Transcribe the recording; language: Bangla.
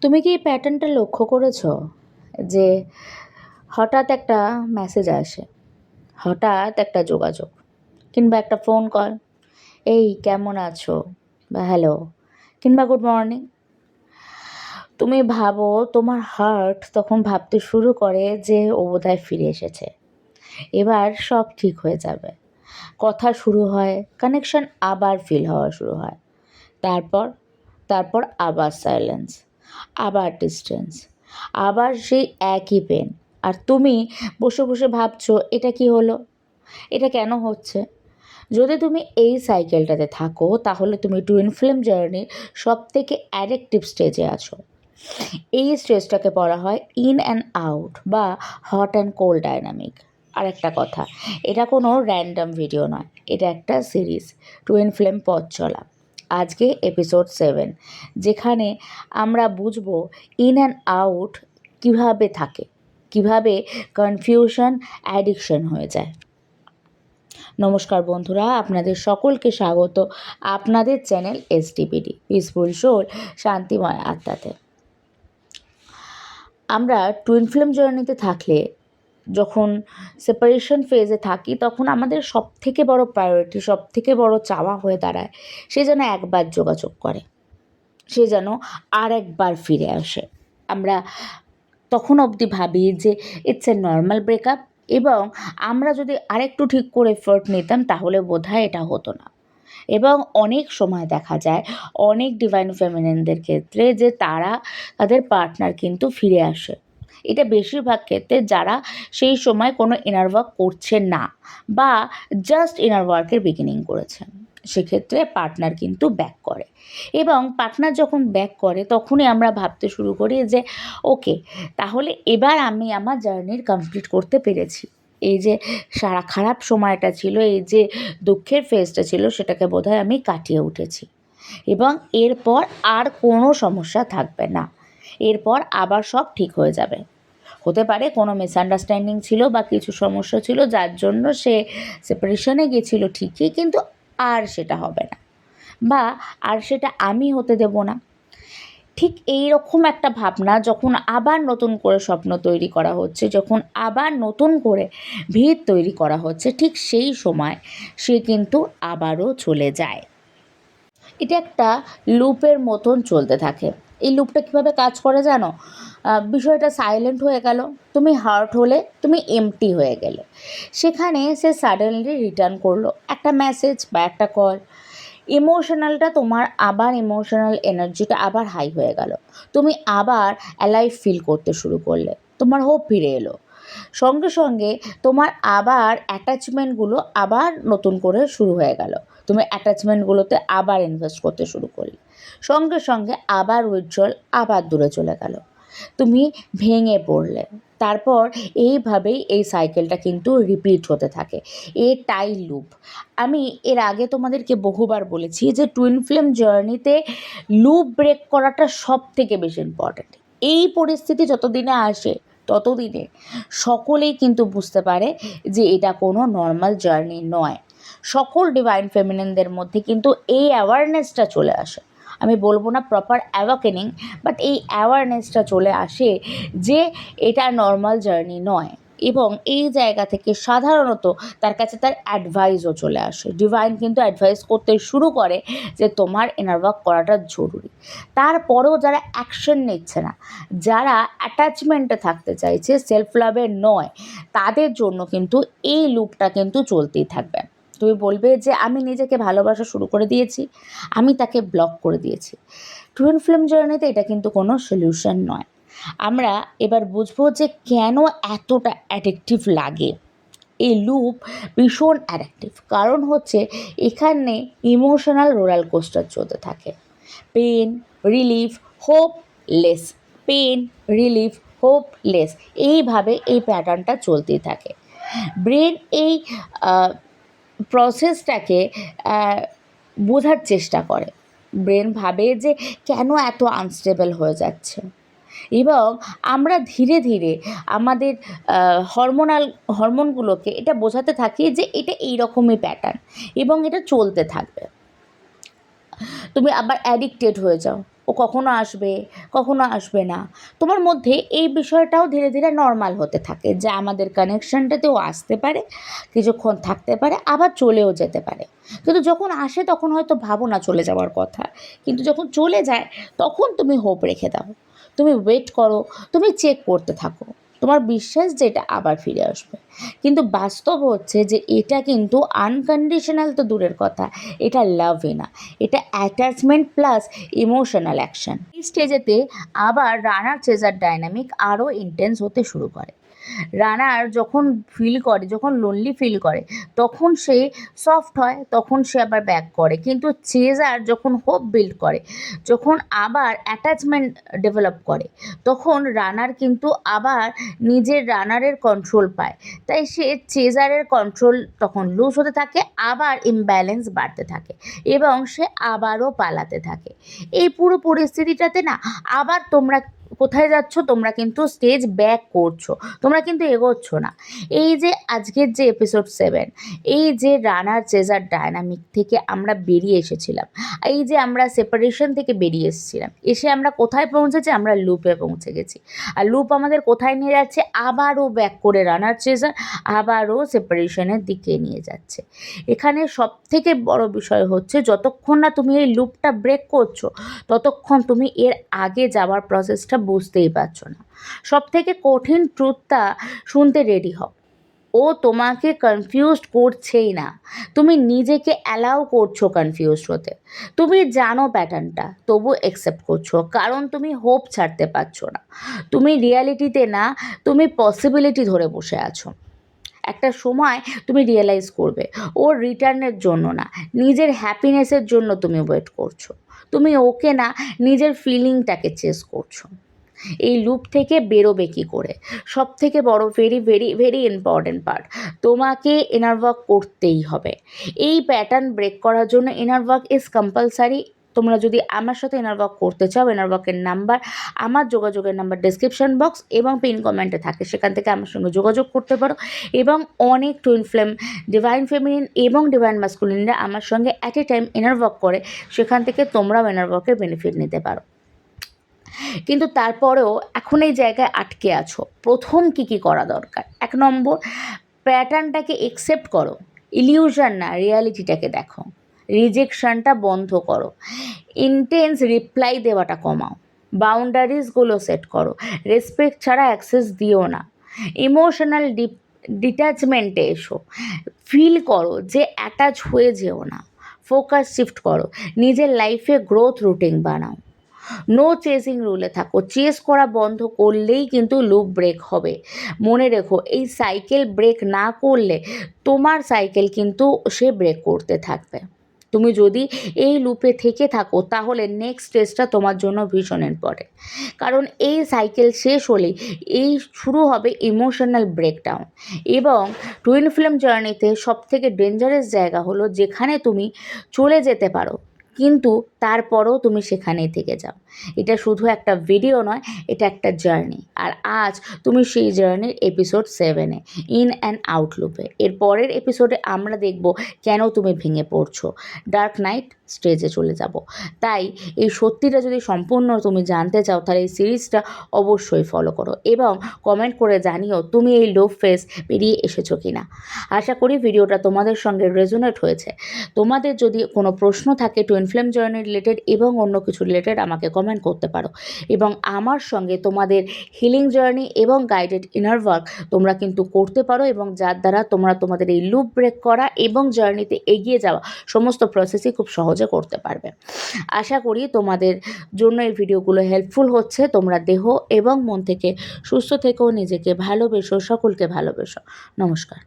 তুমি কি এই প্যাটার্নটা লক্ষ্য করেছো যে হঠাৎ একটা মেসেজ আসে, হঠাৎ একটা যোগাযোগ কিংবা একটা ফোন কল, এই কেমন আছো বা হ্যালো কিংবা গুড মর্নিং। তুমি ভাবো তোমার হার্ট তখন ভাবতে শুরু করে যে ও বোধহয় ফিরে এসেছে, এবার সব ঠিক হয়ে যাবে। কথা শুরু হয়, কানেকশন আবার ফিল হওয়া শুরু হয়। তারপর তারপর আবার সাইলেন্স, আবার ডিস্টেন্স, আবার সেই একই পেন। আর তুমি বসে বসে ভাবছো এটা কি হলো, এটা কেন হচ্ছে। যদি তুমি এই সাইকেলটাতে থাকো তাহলে তুমি টুইন ফ্লেম জার্নির সব থেকে অ্যাডিকটিভ স্টেজে আছো। এই স্টেজটাকে বলা হয় ইন অ্যান্ড আউট বা হট অ্যান্ড কোল্ড ডাইনামিক। আর একটা কথা, এটা কোনো র্যান্ডম ভিডিও নয়, এটা একটা সিরিজ, টুইন ফ্লেম পথ চলা। আজকে এপিসোড 7, যেখানে আমরা বুঝবো ইন অ্যান্ড আউট কীভাবে থাকে, কিভাবে কনফিউশন অ্যাডিকশন হয়ে যায়। নমস্কার বন্ধুরা, আপনাদের সকলকে স্বাগত আপনাদের চ্যানেল এসটিপিডি পিসফুল সোল শান্তিময় আত্মাতে। আমরা টুইন ফ্লেম জার্নিতে থাকলে, যখন সেপারেশন ফেজে থাকি, তখন আমাদের সবথেকে বড় প্রায়োরিটি, সবথেকে বড় চাওয়া হয়ে দাঁড়ায় সে যেন একবার যোগাযোগ করে, সে যেন আর একবার ফিরে আসে। আমরা তখন অবধি ভাবি যে ইটস এ নর্মাল ব্রেকআপ, এবং আমরা যদি আরেকটু ঠিক করে এফোর্ট নিতাম তাহলে বোধহয় এটা হতো না। এবং অনেক সময় দেখা যায় অনেক ডিভাইন ফেমিনিনদের ক্ষেত্রে যে তারা তাদের পার্টনার কিন্তু ফিরে আসে। এটা বেশিরভাগ ক্ষেত্রে যারা সেই সময় কোনো ইনার ওয়ার্ক করছে না বা জাস্ট ইনার ওয়ার্কের বিগিনিং করেছে, সেক্ষেত্রে পার্টনার কিন্তু ব্যাক করে। এবং পার্টনার যখন ব্যাক করে তখনই আমরা ভাবতে শুরু করি যে ওকে, তাহলে এবার আমি আমার জার্নির কমপ্লিট করতে পেরেছি। এই যে সারা খারাপ সময়টা ছিল, এই যে দুঃখের ফেজটা ছিল, সেটাকে বোধহয় আমি কাটিয়ে উঠেছি এবং এরপর আর কোনো সমস্যা থাকবে না, এরপর আবার সব ঠিক হয়ে যাবে। হতে পারে কোনো মিসআন্ডারস্ট্যান্ডিং ছিল বা কিছু সমস্যা ছিল যার জন্য সে সেপারেশনে গেছিলো ঠিকই, কিন্তু আর সেটা হবে না বা আর সেটা আমি হতে দেব না। ঠিক এই রকম একটা ভাবনা যখন আবার নতুন করে স্বপ্ন তৈরি করা হচ্ছে, যখন আবার নতুন করে ভিত তৈরি করা হচ্ছে, ঠিক সেই সময় সে কিন্তু আবারও চলে যায়। এটা একটা লুপের মতন চলতে থাকে। এই লুপটা কীভাবে কাজ করে জানো? বিষয়টা সাইলেন্ট হয়ে গেল, তুমি হার্ট হলে, তুমি এমটি হয়ে গেলে, সেখানে সে সাডেনলি রিটার্ন করলো একটা মেসেজ বা একটা কল। ইমোশনালটা তোমার আবার, ইমোশনাল এনার্জিটা আবার হাই হয়ে গেল, তুমি আবার অ্যালাইভ ফিল করতে শুরু করলে, তোমার হোপ ফিরে এলো। সঙ্গে সঙ্গে তোমার আবার অ্যাটাচমেন্টগুলো আবার নতুন করে শুরু হয়ে গেল, তুমি অ্যাটাচমেন্টগুলোতে আবার ইনভেস্ট করতে শুরু করলে। সঙ্গে সঙ্গে আবার উইথড্রল, আবার দূরে চলে গেল, তুমি ভেঙে পড়লে। তারপর এইভাবেই এই সাইকেলটা কিন্তু রিপিট হতে থাকে, এটাই লুপ। আমি এর আগে তোমাদেরকে বহুবার বলেছি যে টুইন ফ্লেম জার্নিতে লুপ ব্রেক করাটা সব থেকে বেশি ইম্পর্ট্যান্ট। এই পরিস্থিতি যতদিনে আসে ততদিনে সকলেই কিন্তু বুঝতে পারে যে এটা কোনো নর্মাল জার্নি নয়। সকল ডিভাইন ফেমিনিনদের মধ্যে কিন্তু এই অ্যাওয়ারনেসটা চলে আসে। আমি বলবো না প্রপার অ্যাওয়াকেনিং, বাট এই অ্যাওয়ারনেসটা চলে আসে যে এটা নর্মাল জার্নি নয়। এবং এই জায়গা থেকে সাধারণত তার কাছে তার অ্যাডভাইসও চলে আসে। ডিভাইন কিন্তু অ্যাডভাইস করতে শুরু করে যে তোমার ইনার ওয়ার্ক করাটা জরুরি। তারপরেও যারা অ্যাকশন নিচ্ছে না, যারা অ্যাটাচমেন্টে থাকতে চাইছে, সেলফ লাভে নয়, তাদের জন্য কিন্তু এই লুপটা কিন্তু চলতেই থাকবে। তুমি বলবে যে আমি নিজেকে ভালোবাসা শুরু করে দিয়েছি, আমি তাকে ব্লক করে দিয়েছি। টুইন ফ্লেম জার্নিতে এটা কিন্তু কোনো সলিউশন নয়। আমরা এবার বুঝবো যে কেন এতটা অ্যাডিকটিভ লাগে। এই লুপ ভীষণ অ্যাডিকটিভ, কারণ হচ্ছে এখানে ইমোশনাল রোলার কোস্টার চলতে থাকে। Pain, relief, hopeless, pain, relief, hopeless, এইভাবে এই প্যাটার্নটা চলতেই থাকে। ব্রেন এই প্রসেসটাকে বোঝার চেষ্টা করে। ব্রেন ভাবে যে কেন এত আনস্টেবল হয়ে যাচ্ছে, এবং আমরা ধীরে ধীরে আমাদের হরমোনগুলোকে এটা বোঝাতে থাকি যে এটা এইরকমই প্যাটার্ন এবং এটা চলতে থাকবে। তুমি আবার অ্যাডিক্টেড হয়ে যাও, ও কখনো আসবে, কখনো আসবে না। তোমার মধ্যে এই বিষয়টাও ধীরে ধীরে নর্মাল হতে থাকে যে আমাদের কানেকশানটাতেও আসতে পারে, কিছুক্ষণ থাকতে পারে, আবার চলেও যেতে পারে। কিন্তু যখন আসে তখন হয়তো ভাবো না চলে যাওয়ার কথা, কিন্তু যখন চলে যায় তখন তুমি হোপ রেখে দাও, তুমি ওয়েট করো, তুমি চেক করতে থাকো, তোমার বিশ্বাস যে এটা আবার ফিরে আসবে। কিন্তু বাস্তব হচ্ছে যে এটা কিন্তু আনকন্ডিশনাল তো দূরের কথা, এটা লাভই না, এটা অ্যাটাচমেন্ট প্লাস ইমোশনাল অ্যাকশন। এই স্টেজেতে আবার রানার চেজার ডাইনামিক আরও ইন্টেন্স হতে শুরু করে। রানার যখন ফিল করে, যখন লোনলি ফিল করে, তখন সে সফট হয়, তখন সে আবার ব্যাক করে। কিন্তু চেজার যখন হোপ বিল্ড করে, যখন আবার অ্যাটাচমেন্ট ডেভেলপ করে, তখন রানার কিন্তু আবার নিজের রানারের কন্ট্রোল পায়। তাই সে চেজারের কন্ট্রোল তখন লুজ হতে থাকে, আবার ইমব্যালেন্স বাড়তে থাকে এবং সে আবারও পালাতে থাকে। এই পুরো পরিস্থিতিটাতে না আবার তোমরা কোথায় যাচ্ছ, তোমরা কিন্তু স্টেজ ব্যাক করছো, তোমরা কিন্তু এগোচ্ছ না। এই যে আজকের যে এপিসোড 7, এই যে রানার চেজার ডায়নামিক থেকে আমরা বেরিয়ে এসেছিলাম, এই যে আমরা সেপারেশন থেকে বেরিয়ে এসেছিলাম, এসে আমরা কোথায় পৌঁছেছি, আমরা লুপে পৌঁছে গেছি। আর লুপ আমাদের কোথায় নিয়ে যাচ্ছে, আবারও ব্যাক করে রানার চেজার আবারও সেপারেশনের দিকে নিয়ে যাচ্ছে। এখানে সব থেকে বড় বিষয় হচ্ছে যতক্ষণ না তুমি এই লুপটা ব্রেক করছো, ততক্ষণ তুমি এর আগে যাওয়ার প্রসেসটা বুঝতেই পারছো না। সব থেকে কঠিন ট্রুথটা শুনতে রেডি হও, ও তোমাকে কনফিউজড করছেই না, তুমি নিজেকে অ্যালাউ করছো কনফিউজড হতে। তুমি জানো প্যাটার্নটা, তবু অ্যাকসেপ্ট করছো, কারণ তুমি হোপ ছাড়তে পারছো না। তুমি রিয়ালিটিতে না, তুমি পসিবিলিটি ধরে বসে আছো। একটা সময় তুমি রিয়েলাইজ করবে ওর রিটার্নের জন্য না, নিজের হ্যাপিনেসের জন্য তুমি ওয়েট করছো। তুমি ওকে না, নিজের ফিলিংটাকে চেস করছো। এই লুপ থেকে বেরোবে কী করে? সব থেকে বড় very very very important part, তোমাকে ইনার ওয়ার্ক করতেই হবে। এই প্যাটার্ন ব্রেক করার জন্য ইনার ওয়ার্ক ইজ কম্পালসারি। তোমরা যদি আমার সাথে ইনার ওয়ার্ক করতে চাও, ইনার ওয়ার্কের নাম্বার, আমার যোগাযোগের নাম্বার ডেসক্রিপশন বক্স এবং পিন কমেন্টে থাকে, সেখান থেকে আমার সঙ্গে যোগাযোগ করতে পারো। এবং অনেক টুইন ফ্লেম, ডিভাইন ফেমিনিন এবং ডিভাইন মাস্কুলিনরা আমার সঙ্গে at a time inner work করে, সেখান থেকে তোমরাও ইনার ওয়ার্কের বেনিফিট নিতে পারো। কিন্তু তারপরেও এখন এই জায়গায় আটকে আছো, প্রথম কী করা দরকার? 1 নম্বর, প্যাটার্নটাকে একসেপ্ট করো, ইলিউশন না রিয়ালিটিটাকে দেখো। রিজেকশনটা বন্ধ করো, ইন্টেন্স রিপ্লাই দেওয়াটা কমাও, বাউন্ডারিজগুলো সেট করো, রেসপেক্ট ছাড়া অ্যাক্সেস দিও না, ইমোশনাল ডিট্যাচমেন্টে এসো, ফিল করো যে অ্যাটাচ হয়ে যেও না, ফোকাস শিফট করো, নিজের লাইফে গ্রোথ রুটিন বানাও। নো চেজিং রুলে থাকো, চেস করা বন্ধ করলেই কিন্তু লুপ ব্রেক হবে। মনে রেখো, এই সাইকেল ব্রেক না করলে তোমার সাইকেল কিন্তু সে ব্রেক করতে থাকবে। তুমি যদি এই লুপে থেকে থাকো, তাহলে নেক্সট স্টেজটা তোমার জন্য ভীষণ ইম্পর্টেন্ট, কারণ এই সাইকেল শেষ হলেই এই শুরু হবে ইমোশনাল ব্রেকডাউন। এবং টুইন ফ্লেম জার্নিতে সবথেকে ডেঞ্জারাস জায়গা হলো যেখানে তুমি চলে যেতে পারো, কিন্তু তারপরেও তুমি সেখানেই থেকে যাও। এটা শুধু একটা ভিডিও নয়, এটা একটা জার্নি। আর আজ তুমি সেই জার্নির এপিসোড 7-এ, ইন অ্যান্ড আউট লুপে। এর পরের এপিসোডে আমরা দেখব কেন তুমি ভেঙে পড়ছো। ডার্ক নাইট স্টেজে চলে যাব। তাই এই সত্যিটা যদি সম্পূর্ণ তুমি জানতে চাও, তাহলে এই সিরিজটা অবশ্যই ফলো করো এবং কমেন্ট করে জানিও তুমি এই লুপ ফেজ পেরিয়ে এসেছো কিনা। আশা করি ভিডিওটা তোমাদের সঙ্গে রেজোনেট হয়েছে। তোমাদের যদি কোনো প্রশ্ন থাকে টুইন ফ্লেম জার্নি রিলেটেড এবং অন্য কিছু রিলেটেড, আমাকে কমেন্ট করতে পারো। এবং আমার সঙ্গে তোমাদের হিলিং জার্নি এবং গাইডেড ইনার ওয়ার্ক তোমরা কিন্তু করতে পারো, এবং যার দ্বারা তোমরা তোমাদের এই লুপ ব্রেক করা এবং জার্নিতে এগিয়ে যাওয়া সমস্ত প্রসেসই খুব সহজে করতে পারবে। আশা করি তোমাদের জন্য এই ভিডিওগুলো হেল্পফুল হচ্ছে। তোমরা দেহ এবং মন থেকে সুস্থ থেকো, নিজেকে ভালোবেসো, সকলকে ভালোবেসো। নমস্কার।